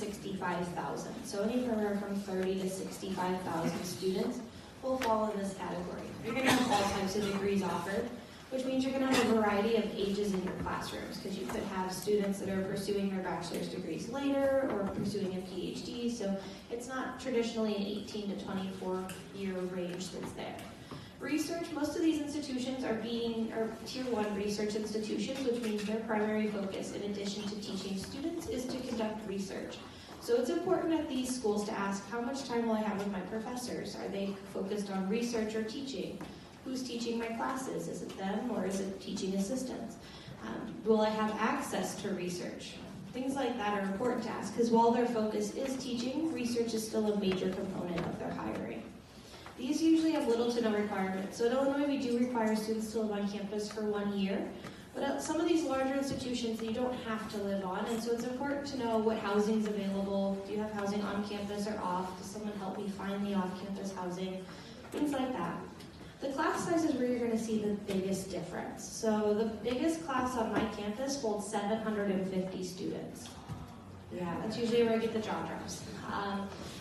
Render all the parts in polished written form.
65,000. So anywhere from 30 to 65,000 students will fall in this category. You're going to have all types of degrees offered, which means you're going to have a variety of ages in your classrooms, because you could have students that are pursuing their bachelor's degrees later or pursuing a PhD, so it's not traditionally an 18 to 24 year range that's there. Research, most of these institutions are tier 1 research institutions, which means their primary focus, in addition to teaching students, is to conduct research. So it's important at these schools to ask, how much time will I have with my professors? Are they focused on research or teaching? Who's teaching my classes? Is it them or is it teaching assistants? Will I have access to research? Things like that are important to ask, because while their focus is teaching, research is still a major component of their hiring. These usually have little to no requirements. So at Illinois, we do require students to live on campus for 1 year. But at some of these larger institutions, you don't have to live on, and so it's important to know what housing is available. Do you have housing on campus or off? Does someone help me find the off-campus housing? Things like that. The class size is where you're going to see the biggest difference. So the biggest class on my campus holds 750 students. Yeah, that's usually where I get the jaw drops.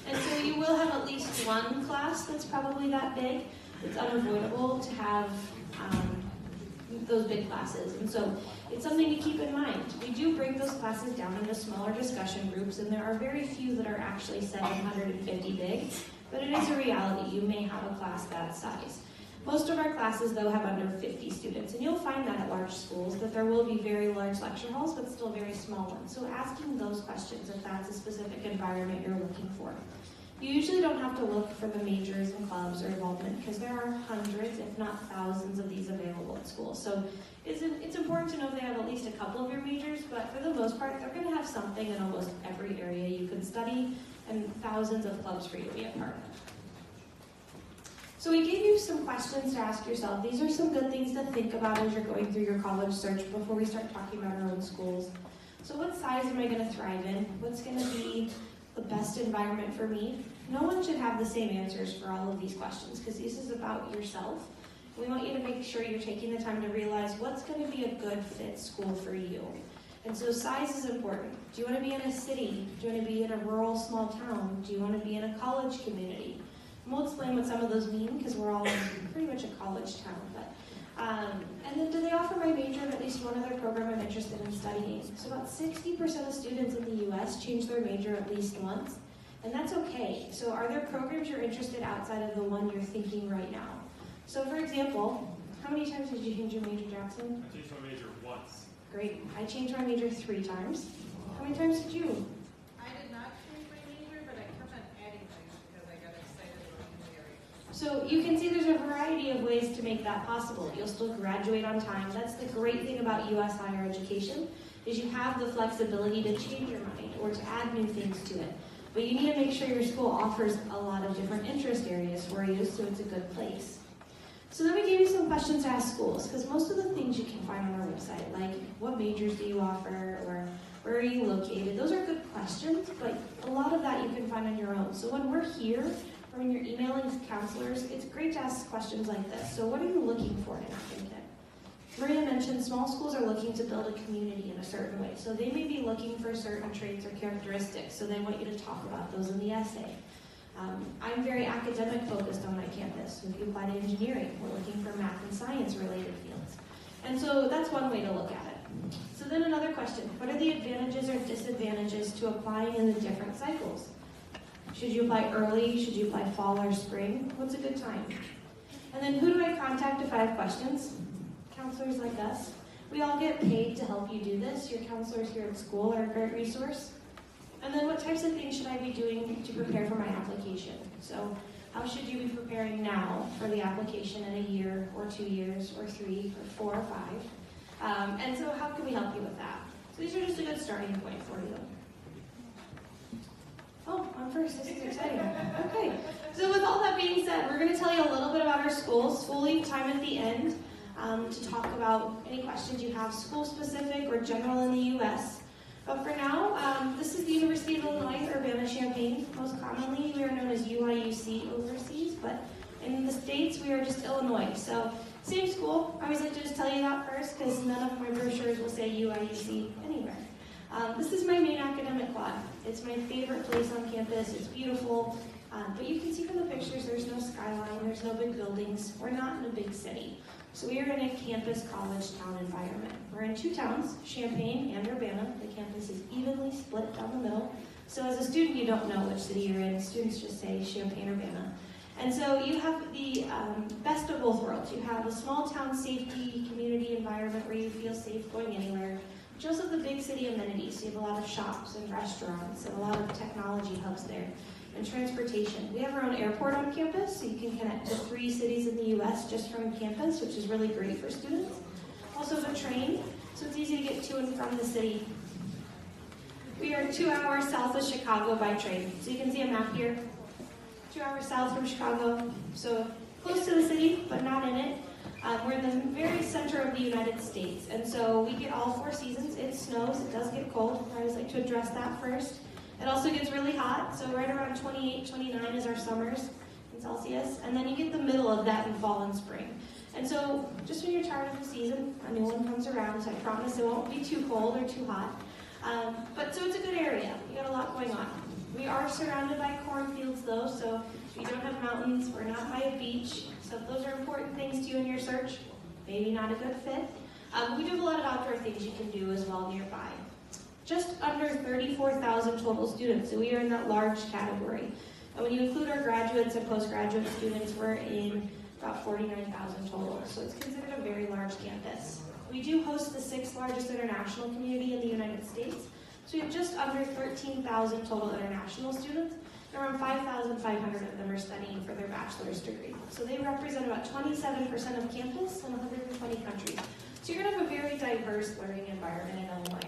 And so you will have at least one class that's probably that big. It's unavoidable to have those big classes, and so it's something to keep in mind. We do break those classes down into smaller discussion groups, and there are very few that are actually 750 big, but it is a reality. You may have a class that size. Most of our classes, though, have under 50 students, and you'll find that at large schools, that there will be very large lecture halls, but still very small ones. So asking those questions, if that's a specific environment you're looking for. You usually don't have to look for the majors and clubs or involvement, because there are hundreds, if not thousands, of these available at school. So it's important to know they have at least a couple of your majors, but for the most part, they're going to have something in almost every area you can study, and thousands of clubs for you to be a part of. So we gave you some questions to ask yourself. These are some good things to think about as you're going through your college search before we start talking about our own schools. So what size am I going to thrive in? What's going to be the best environment for me? No one should have the same answers for all of these questions, because this is about yourself. We want you to make sure you're taking the time to realize what's going to be a good fit school for you. And so size is important. Do you want to be in a city? Do you want to be in a rural small town? Do you want to be in a college community? And we'll explain what some of those mean, because we're all in pretty much a college town. And then, do they offer my major in at least one other program I'm interested in studying? So about 60% of students in the U.S. change their major at least once, and that's okay. So are there programs you're interested outside of the one you're thinking right now? So for example, how many times did you change your major, Jackson? I changed my major once. Great. I changed my major 3 times. How many times did you? I did not change my major, but I kept on adding things because I got excited about the area. So you can see there's a variety of ways to make that possible. You'll still graduate on time. That's the great thing about U.S. higher education, is you have the flexibility to change your mind or to add new things to it. But you need to make sure your school offers a lot of different interest areas for you, so it's a good place. So then we gave you some questions to ask schools, because most of the things you can find on our website, like what majors do you offer, or where are you located, those are good questions, but a lot of that you can find on your own. So when we're here, or when you're emailing counselors, it's great to ask questions like this. So what are you looking for in an applicant? Maria mentioned small schools are looking to build a community in a certain way. So they may be looking for certain traits or characteristics, so they want you to talk about those in the essay. I'm very academic focused on my campus. So if you apply to engineering, we're looking for math and science related fields. And so that's one way to look at it. So then another question, what are the advantages or disadvantages to applying in the different cycles? Should you apply early? Should you apply fall or spring? What's a good time? And then who do I contact if I have questions? Counselors like us. We all get paid to help you do this. Your counselors here at school are a great resource. And then what types of things should I be doing to prepare for my application? So how should you be preparing now for the application in a year or 2 years or 3 or 4 or 5? And so how can we help you with that? So these are just a good starting point for you. Oh, I'm first. This is exciting. Okay. So with all that being said, we're going to tell you a little bit about our schools. We'll leave time at the end to talk about any questions you have, school-specific or general in the U.S. But for now, this is the University of Illinois, Urbana-Champaign. Most commonly, we are known as UIUC overseas, but in the States, we are just Illinois. So same school. I always like to just tell you that first, because none of my brochures will say UIUC anywhere. This is my main academic quad. It's my favorite place on campus. It's beautiful, but you can see from the pictures there's no skyline, there's no big buildings. We're not in a big city. So we are in a campus college town environment. We're in 2 towns, Champaign and Urbana. The campus is evenly split down the middle. So as a student, you don't know which city you're in. Students just say Champaign, Urbana. And so you have the best of both worlds. You have a small town safety community environment where you feel safe going anywhere. But you also have the big city amenities. So you have a lot of shops and restaurants and a lot of technology hubs there. And transportation. We have our own airport on campus, so you can connect to 3 cities in the U.S. just from campus, which is really great for students. Also the train, so it's easy to get to and from the city. We are 2 hours south of Chicago by train. So you can see a map here. 2 hours south from Chicago, so close to the city, but not in it. We're in the very center of the United States, and so we get all 4 seasons. It snows, it does get cold. I always like to address that first. It also gets really hot, so right around 28, 29 is our summers in Celsius, and then you get the middle of that in fall and spring. And so just when you're tired of the season, a new one comes around, so I promise it won't be too cold or too hot. But so it's a good area. You got a lot going on. We are surrounded by cornfields though, so we don't have mountains, we're not by a beach, so if those are important things to you in your search, maybe not a good fit. We do have a lot of outdoor things you can do as well nearby. Just under 34,000 total students, so we are in that large category. And when you include our graduates and postgraduate students, we're in about 49,000 total, so it's considered a very large campus. We do host the 6th largest international community in the United States, so we have just under 13,000 total international students, and around 5,500 of them are studying for their bachelor's degree. So they represent about 27% of campus in 120 countries. So you're going to have a very diverse learning environment in Illinois.